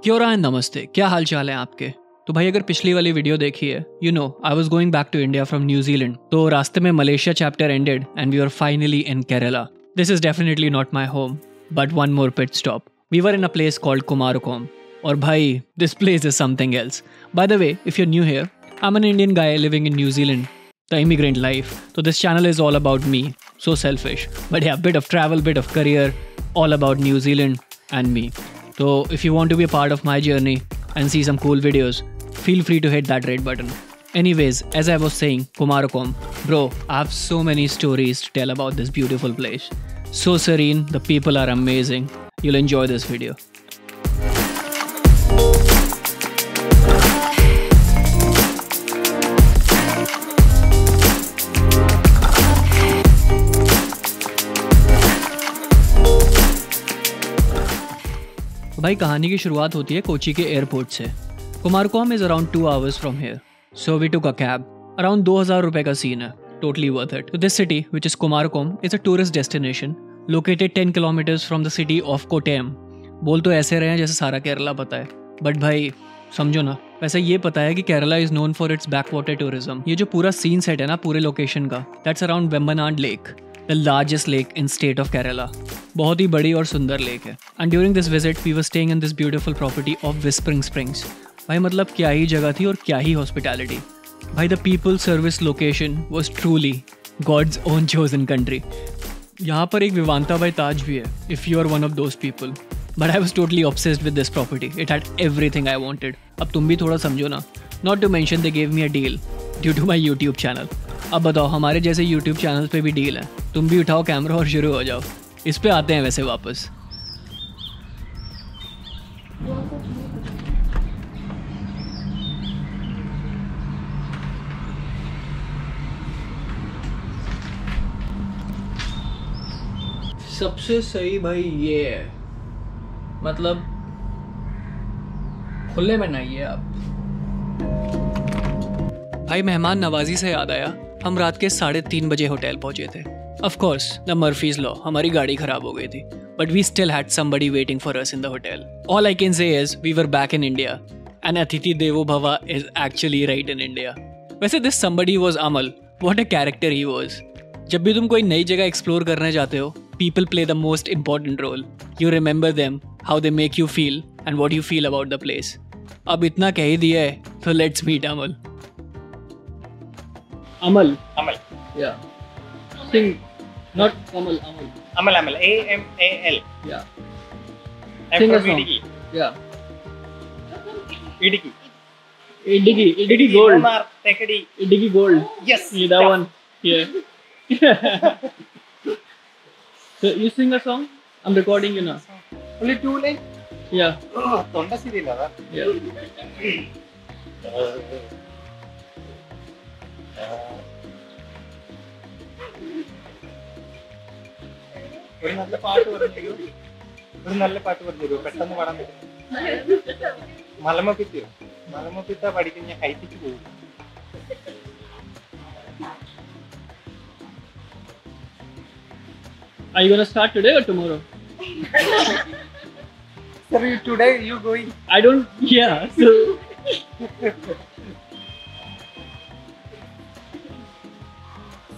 Quora and नमस्ते, क्या हाल चाल है आपके। तो भाई अगर पिछली वाली वीडियो देखी है, I was going back to India from New Zealand. तो रास्ते में Malaysia chapter ended and we were finally in Kerala. This is definitely not my home but one more pit stop. We were in a place called Kumarakom. और भाई this place is something else. By the way, if you are new here, I am an Indian guy living in New Zealand, the immigrant life. So this channel is all about me. So selfish. But yeah, bit of travel, bit of career, all about New Zealand and me. So if you want to be a part of my journey and see some cool videos, feel free to hit that red button. Anyways, as I was saying, Kumarakom, bro, I have so many stories to tell about this beautiful place. So serene, the people are amazing. You'll enjoy this video. भाई कहानी की शुरुआत होती है कोची के airport से। Kumarakom is around 2 hours from here, so we took a cab. Around 2000 रुपए का सीन है, totally worth it. This city which is Kumarakom is a tourist destination located 10 kilometers from the city of Kottayam. बोल तो ऐसे रहे हैं जैसे सारा केरला पता है, बट भाई समझो ना, वैसे ये पता है कि Kerala is known for its back water tourism. ये जो पूरा सीन सेट है ना पूरे लोकेशन का, that's around Vembanad lake, the largest lake in state of Kerala. बहुत ही बड़ी और सुंदर लेक है। And during this visit we were staying in this beautiful property of whispering springs. भाई मतलब क्या ही जगह थी और क्या ही हॉस्पिटैलिटी। भाई the people service location was truly God's own chosen country. यहाँ पर एक विवांता बाई ताज भी है, if you are one of those people. But I was totally obsessed with this property, it had everything I wanted. अब तुम भी थोड़ा समझो ना। Not to mention they gave me a deal due to my YouTube channel. अब बताओ, हमारे जैसे यूट्यूब चैनल पे भी डील है। तुम भी उठाओ कैमरा और शुरू हो जाओ। इस पे आते हैं वैसे वापस। सबसे सही भाई ये है, मतलब खुले में नहीं है आप। भाई मेहमान नवाजी से याद आया, हम रात के 3:30 बजे होटल पहुंचे थे। Of course, the Murphy's Law, हमारी गाड़ी खराब हो गई थी, but we still had somebody waiting for us in the hotel. All I can say is we were back in India, and Athithi Devo Bhava is actually right in India. वैसे this somebody was Amal. What a character he was. जब भी तुम कोई नई जगह explore करने जाते हो, people play the most important role. You remember them, how they make you feel, and what you feel about the place. अब इतना कह ही दिया है, so let's meet Amal. Amal. Yeah. Sing. Not Amal. Amal. AMAL. Yeah. I'm Sing a from song. Idiki. Yeah. Idiki. Idiki Gold. Omar, Tekadi. Idiki Gold. Yes. Yeah, that one. Yeah. So you sing a song? I'm recording you now. Only 2 lines? Yeah. Tonda serial ada. Yeah. ഒരു നല്ല പാട്ട് പറഞ്ഞു പെട്ടെന്ന് പാടാൻ പറ്റും. മലമപ്പിത്ത പഠിക്കുന്ന ഞാൻ ഹൈറ്റിക്ക് പോകും. Are you gonna start today or tomorrow? Sir, today you going? I don't. Yeah. So.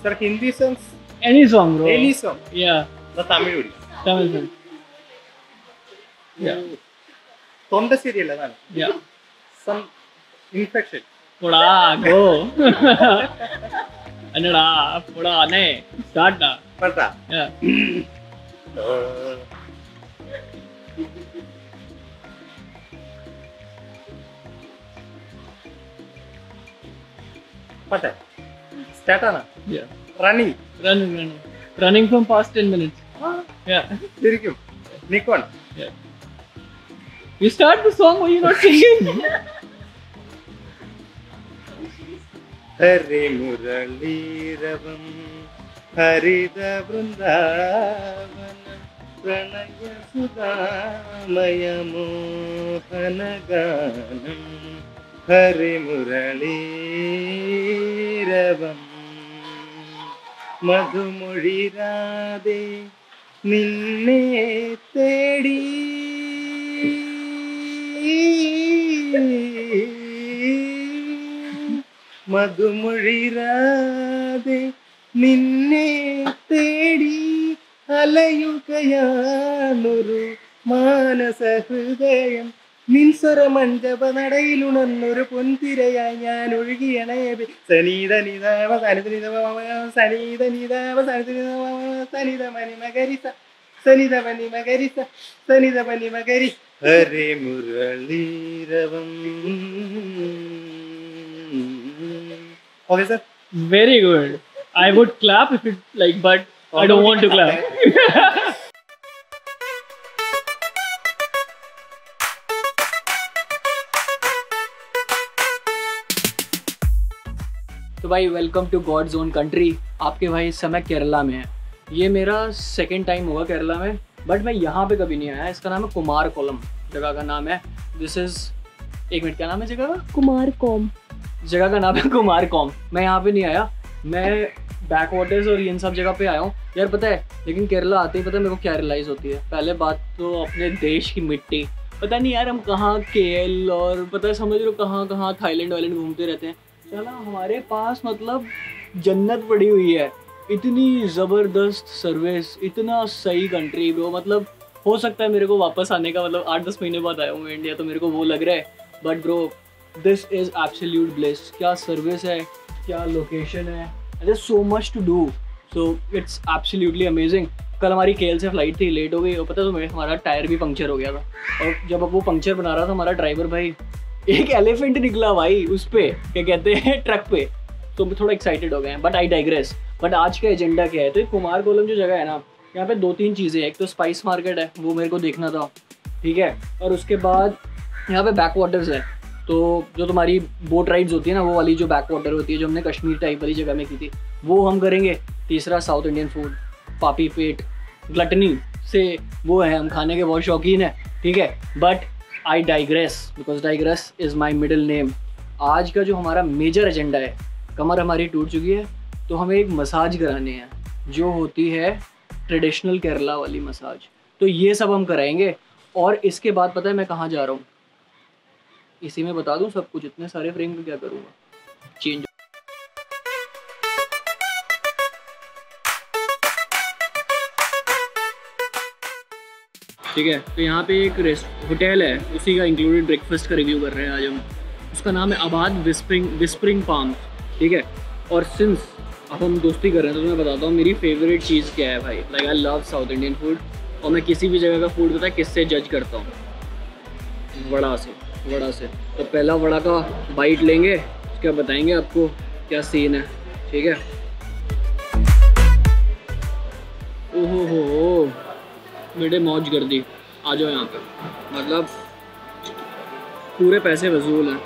Sir, Hindi songs? Any song, bro. Any song? Yeah. The Tamil song. Yeah. Tonda serial adana. Yeah. Some infection. Poda go. Anada poda ne start da. Pata. Yeah. Pata. Start ana? Yeah. Running from past 10 minutes. Yeah. ശരിക്കും നിക്കോണം. Yeah. You start the song or you not singing? Hari Muraleeravam ഹരിത വൃന്ദാവനം പ്രണയ സുധാമയ മോഹന ഗാനം ഹരി മുരളീരവം മധുമൊഴിരാതെ നിന്നെ തേടി മധുമൊഴി രാധേ നിന്നെ തേടി അലയുകയാണൊരു മാനസ ഹൃദയം നിൻസ്വര മണ്ഡപ നടയിലുണർന്നൊരു പൊൻതിരയായി ഞാൻ ഒഴുകിയണേബി സനീത നിതാവ സനിത സനീത നിതാവ സനിത മണി മകരിസ സനിത മണി മകരിസ സനിത മണി മകരി ഹരേ Muraleeravam. Okay, sir. Very good. I would clap if it like, but I don't want to clap. तो भाई welcome to God's own country. आपके भाई इस समय केरला में है. ये मेरा सेकंड टाइम होगा केरला में, बट मैं यहाँ पे कभी नहीं आया. इसका नाम है कुमारकोलम, जगह का नाम है. दिस इज, एक मिनट, क्या नाम है जगह का? कुमारकोम. जगह का नाम है कुमारकोम. मैं यहाँ पे नहीं आया, मैं बैक वाटर्स और इन सब जगह पे आया हूँ यार. पता है, लेकिन केरला आते ही पता है मेरे को क्या रियलाइज़ होती है. पहले बात तो अपने देश की मिट्टी, पता नहीं यार हम कहाँ केएल और पता है समझ लो कहाँ कहाँ थाईलैंड वाईलैंड घूमते रहते हैं. चला हमारे पास मतलब जन्नत पड़ी हुई है. इतनी ज़बरदस्त सर्विस, इतना सही कंट्री ब्रो. मतलब हो सकता है मेरे को वापस आने का, मतलब 8-10 महीने बाद आया हूँ इंडिया, तो मेरे को वो लग रहा है. But bro this is absolute bliss. क्या सर्विस है, क्या लोकेशन है, there so much to do. So it's absolutely amazing. कल हमारी केएल से फ्लाइट थी, लेट हो गई, और पता है तुम्हें हमारा टायर भी पंक्चर हो गया था. और जब अब वो पंक्चर बना रहा था हमारा ड्राइवर भाई, एक एलिफेंट निकला भाई उस पे, क्या कहते हैं, ट्रक पे. तो थोड़ा एक्साइटेड हो गए हैं, बट आई डाइग्रेस. बट आज का एजेंडा क्या है, तो कुमारकोलम जो जगह है ना, यहाँ पे 2-3 चीज़ें हैं. एक तो स्पाइस मार्केट है, वो मेरे को देखना था, ठीक है. और उसके बाद यहाँ पे बैक वाटर्स है. तो जो तुम्हारी बोट राइड्स होती है ना, वो वाली जो बैक वाटर होती है, जो हमने कश्मीर टाइप वाली जगह में की थी, वो हम करेंगे. तीसरा साउथ इंडियन फूड, पापी पेट, ग्लटनी से वो है, हम खाने के बहुत शौकीन है, ठीक है. But I digress because digress is my middle name. आज का जो हमारा मेजर एजेंडा है, कमर हमारी टूट चुकी है, तो हमें एक मसाज करानी है जो होती है ट्रेडिशनल केरला वाली मसाज. तो ये सब हम कराएंगे. और इसके बाद पता है मैं कहाँ जा रहा हूँ, इसी में बता दूँ सब कुछ. इतने सारे फ्रेम को क्या करूँगा, चेंज. ठीक है, तो यहाँ पे एक होटल है, उसी का इंक्लूडेड ब्रेकफास्ट का रिव्यू कर रहे हैं आज हम. उसका नाम है आबाद विस्परिंग पाम्स, ठीक है. और सिंस अब हम दोस्ती कर रहे हैं तो मैं बताता हूँ मेरी फेवरेट चीज़ क्या है भाई. Like I love south Indian food, और मैं किसी भी जगह का फूड पता है किससे जज करता हूँ, वड़ा से. तो पहला वड़ा का बाइट लेंगे, उसके बाद बताएंगे आपको क्या सीन है, ठीक है. ओहो हो बेटे, मौज कर दी. आ जाओ यहाँ पे, मतलब पूरे पैसे वसूल हैं.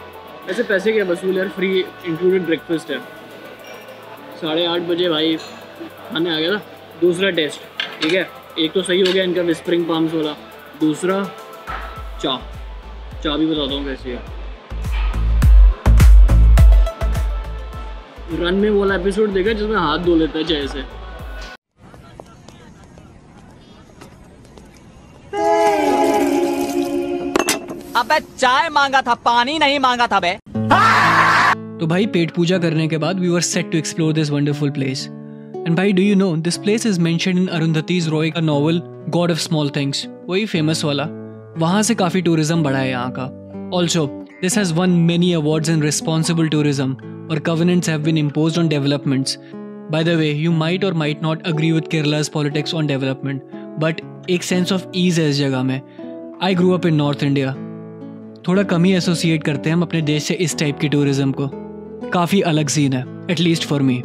ऐसे पैसे क्या वसूल है, फ्री इंक्लूडेड ब्रेकफास्ट है. 8:30 बजे भाई खाने आ गया था. दूसरा टेस्ट, ठीक है, एक तो सही हो गया इनका विस्परिंग पाम्स वाला. दूसरा चाय भी बताता हूँ कैसी है. रन में वाला एपिसोड देखा जिसमें हाथ धो लेता है चाय से. अबे चाय मांगा था, पानी नहीं मांगा था बे. तो भाई पेट पूजा करने के बाद we were set to explore this wonderful place. And भाई do you know this place is mentioned in Arundhati Roy का novel God of Small Things, वही फेमस वाला. वहाँ से काफ़ी टूरिज्म बढ़ा है यहाँ का. Also this has won many awards in responsible tourism, और covenants have been imposed on developments. By the way, you might or might not agree with Kerala's politics on development, but एक sense of ease है इस जगह में. I grew up in North India. थोड़ा कम ही associate करते हैं हम अपने देश से इस टाइप की टूरिज्म को. काफ़ी अलग सीन है, एटलीस्ट फॉर मी.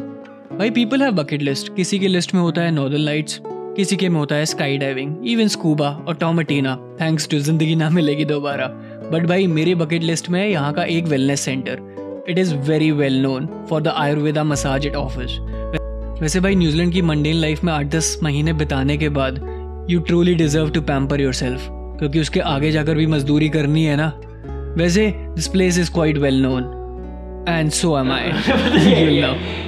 भाई पीपल हैव बकेट लिस्ट. किसी की लिस्ट में होता है नॉर्दर्न लाइट्स, किसी के में होता है स्काई डाइविंग, इवन स्कूबा और टॉमेटीना, थैंक्स टू जिंदगी ना मिलेगी दोबारा. बट भाई मेरी बकेट लिस्ट में है यहाँ का एक wellness centre. It is very well known for the Ayurveda massage it offers. वैसे भाई न्यूजीलैंड की मंडेन लाइफ में 8-10 महीने बिताने के बाद you truly deserve to pamper yourself, क्योंकि उसके आगे जाकर भी मजदूरी करनी है ना. वैसे this place is quite well known and so am I.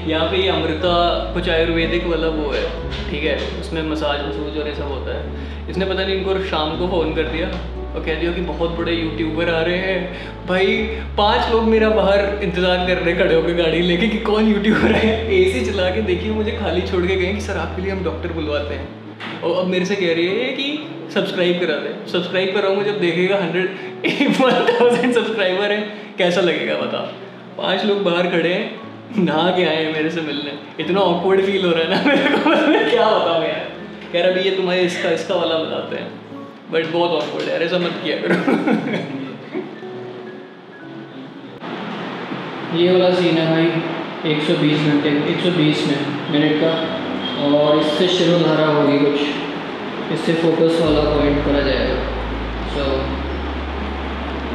यहाँ पे ये अमृता कुछ आयुर्वेदिक वाला वो है, ठीक है, उसमें मसाज और ये सब होता है. इसने पता नहीं इनको शाम को फ़ोन कर दिया और कह दिया कि बहुत बड़े यूट्यूबर आ रहे हैं। भाई 5 लोग मेरा बाहर इंतज़ार कर रहे खड़े होकर गाड़ी लेके कि कौन यूट्यूबर है। AC चला के देखिए मुझे खाली छोड़ के गए कि सर आपके लिए हम डॉक्टर बुलवाते हैं। और अब मेरे से कह रही है कि सब्सक्राइब करा दे। सब्सक्राइब कराऊंगा जब देखेगा 1000 सब्सक्राइबर है, कैसा लगेगा बता। 5 लोग बाहर खड़े हैं, नहा के आए हैं मेरे से मिलने। इतना ऑकवर्ड फील हो रहा है ना मेरे को, मैं क्या बताऊँ यार। कह रहा भैया तुम्हारे इसका वाला बताते हैं, बट बहुत ऑकवर्ड है यार, ऐसा मत किया करो। ये वाला सीन है भाई 120 मिनट का, और इससे शिरोधारा होगी कुछ, इससे फोकस वाला पॉइंट करा जाएगा। So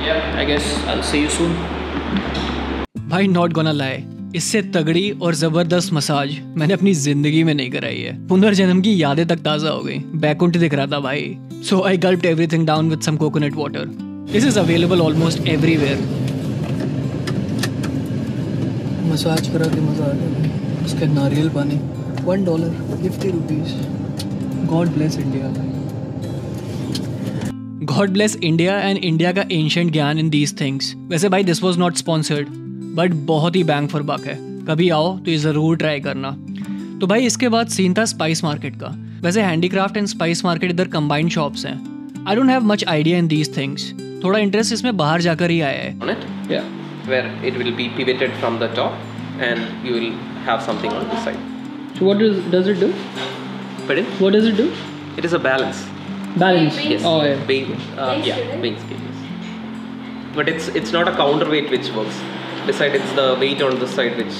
yeah I guess I will see you soon. भाई नॉट गोना लाई, इससे तगड़ी और ज़बरदस्त मसाज मैंने अपनी ज़िंदगी में नहीं कराई है। पुनर्जन्म की यादें तक ताज़ा हो गई, बैकुंठ दिख रहा था भाई। So I gulped everything down with some coconut water. This is available almost everywhere. Massage करा के मज़ा आ गया। उसके नारियल पानी $1 50 रुपीज़। गॉड ब्लेस इंडिया भाई, God bless India and India का एंशिएंट ज्ञान इन दीज थिंग्स। वैसे भाई this was not sponsored, but बहुत ही बैंग फॉर बक है। कभी आओ तो ये ज़रूर ट्राई करना। तो भाई इसके बाद सीन था स्पाइस मार्केट का। वैसे हैंडीक्राफ्ट एंड स्पाइस मार्केट इधर कंबाइंड शॉप्स हैं। I don't have much idea in these things, थोड़ा इंटरेस्ट इसमें बाहर जाकर ही आया है। On it, where it will be pivoted from the top and you will have something on the side. So what does it do? Pardon? What does it do? It is a balance. Balance. Yes. Oh yeah. Weighing scale. Yes. But it's not a counterweight which works. Besides, it's the weight on the side which.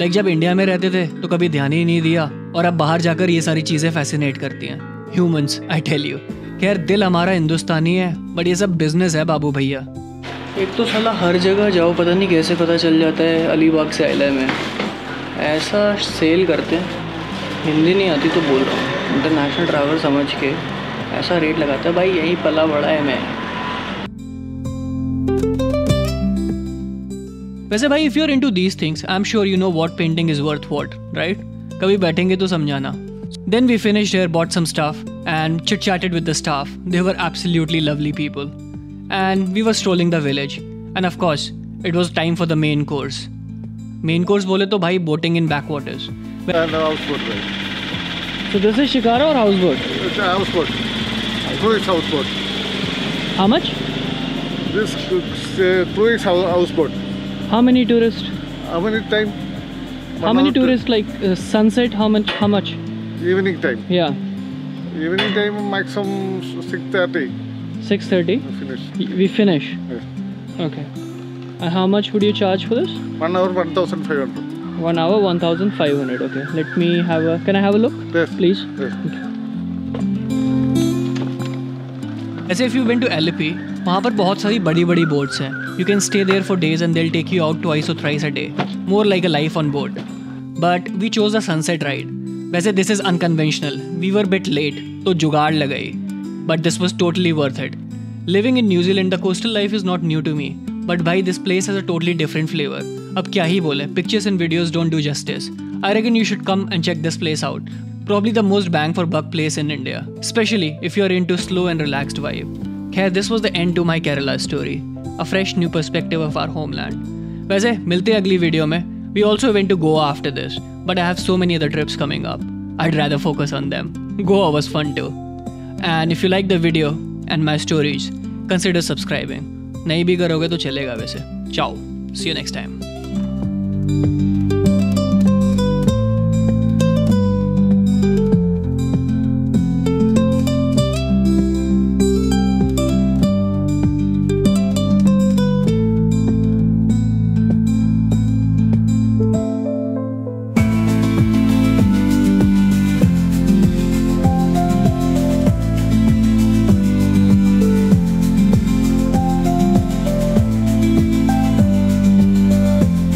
Like जब India में रहते थे तो कभी ध्यान ही नहीं दिया, और अब बाहर जाकर ये सारी चीज़ें फैसिनेट करती हैं। Humans, I tell you. खैर दिल हमारा हिंदुस्तानी है, बट ये सब बिजनेस है बाबू भैया। एक तो साला हर जगह जाओ पता नहीं कैसे पता चल जाता है अलीबाग से आइला में ऐसा सेल करते हैं। हिंदी नहीं आती तो बोल रहा हूँ, इंटरनेशनल ट्रैवल समझ के ऐसा रेट लगाता है। भाई यही पला बड़ा है मैं। वैसे भाई if you are into these things I am sure you know what painting is worth what, right? कभी बैठेंगे तो समझाना। Then we finished here, bought some stuff and chit-chatted with the staff. They were absolutely lovely people. And we were strolling the village. And of course, it was time for the main course. Main course बोले तो भाई boating in backwaters. And the houseboat ride. So this is Shikara or houseboat? It's a houseboat. Cruise houseboat. How much? This cruise houseboat. How many tourists? How many time? How many tourists like sunset? How much? Evening time. Yeah. Evening time maximum 6:30. 6:30? Finish. We finish. Yes. Okay. And how much would you charge for this? 1 hour 1,500. 1 hour 1,500. Okay. Let me have a. Can I have a look? Yes. Please. Yes. As if you've been to LP, वहाँ पर बहुत सारी बड़ी बड़ी boats हैं. You can stay there for days and they'll take you out twice or thrice a day. More like a life on board. But we chose a sunset ride. वैसे this is unconventional. We were a bit late, तो जुगाड़ लगाई. But this was totally worth it. Living in New Zealand, the coastal life is not new to me. But भाई this place has a totally different flavor. अब क्या ही बोले, pictures and videos don't do justice. I reckon you should come and check this place out. Probably the most bang for buck place in India. Especially if you're into slow and relaxed vibe. Khair, this was the end to my Kerala story. A fresh new perspective of our homeland. वैसे मिलते हैं अगली video में. We also went to Goa after this, but I have so many other trips coming up. I'd rather focus on them. Goa was fun too. And if you like the video and my stories, consider subscribing. नहीं भी करोगे तो चलेगा वैसे. Ciao. See you next time.